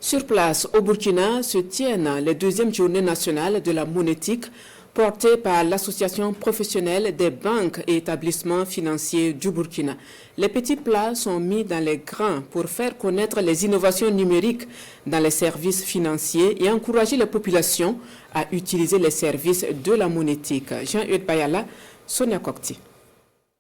Sur place, au Burkina, se tiennent les deuxièmes journées nationales de la monétique portées par l'Association professionnelle des banques et établissements financiers du Burkina. Les petits plats sont mis dans les grands pour faire connaître les innovations numériques dans les services financiers et encourager les populations à utiliser les services de la monétique. Jean-Eudes Bayala, Sonia Kokti.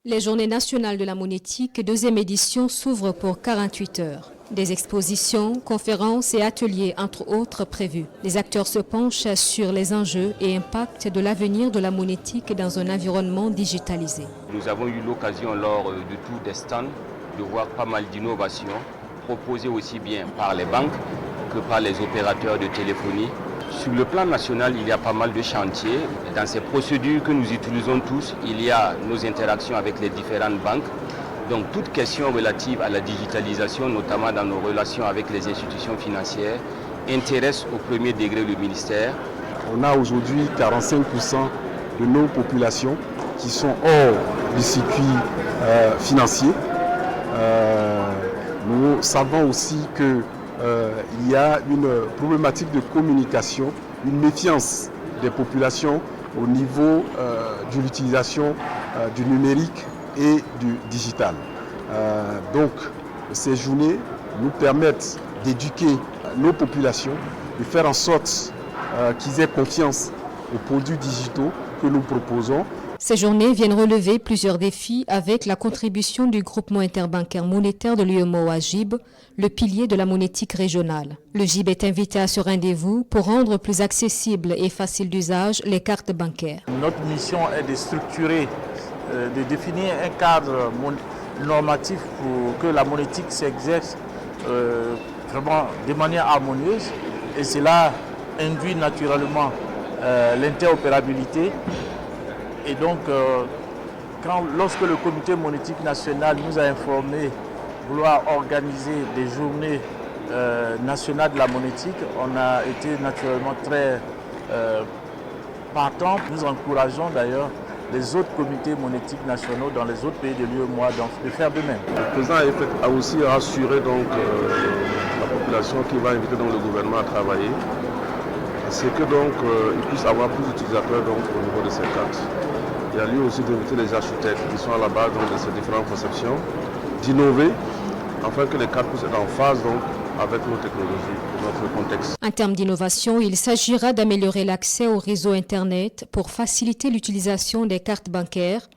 Les Journées nationales de la monétique, deuxième édition, s'ouvrent pour 48 heures. Des expositions, conférences et ateliers, entre autres, prévus. Les acteurs se penchent sur les enjeux et impacts de l'avenir de la monétique dans un environnement digitalisé. Nous avons eu l'occasion lors de tous des stands de voir pas mal d'innovations proposées aussi bien par les banques que par les opérateurs de téléphonie. Sur le plan national, il y a pas mal de chantiers. Dans ces procédures que nous utilisons tous, il y a nos interactions avec les différentes banques. Donc toute question relative à la digitalisation, notamment dans nos relations avec les institutions financières, intéresse au premier degré le ministère. On a aujourd'hui 45% de nos populations qui sont hors du circuit financier. Nous savons aussi qu'il y a une problématique de communication, une méfiance des populations au niveau de l'utilisation du numérique et du digital. Donc ces journées nous permettent d'éduquer nos populations, de faire en sorte qu'ils aient confiance aux produits digitaux que nous proposons. Ces journées viennent relever plusieurs défis avec la contribution du groupement interbancaire monétaire de l'UEMOA GIB, le pilier de la monétique régionale. Le GIB est invité à ce rendez-vous pour rendre plus accessibles et faciles d'usage les cartes bancaires. Notre mission est de structurer, de définir un cadre normatif pour que la monétique s'exerce vraiment de manière harmonieuse et cela induit naturellement l'interopérabilité. Et donc, lorsque le comité monétique national nous a informé vouloir organiser des journées nationales de la monétique, on a été naturellement très partants. Nous encourageons d'ailleurs les autres comités monétiques nationaux dans les autres pays de l'UEMOA de faire de même. Le président a aussi rassuré donc, la population qui va inviter donc, le gouvernement à travailler, c'est que donc il puisse avoir plus d'utilisateurs au niveau de ces cartes. Il y a lieu aussi d'inviter les architectes qui sont à la base donc, de ces différentes conceptions, d'innover afin que les cartes puissent être en phase donc, avec nos technologies, notre contexte. En termes d'innovation, il s'agira d'améliorer l'accès au réseau Internet pour faciliter l'utilisation des cartes bancaires.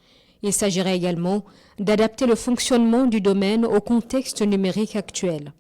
Il s'agira également d'adapter le fonctionnement du domaine au contexte numérique actuel.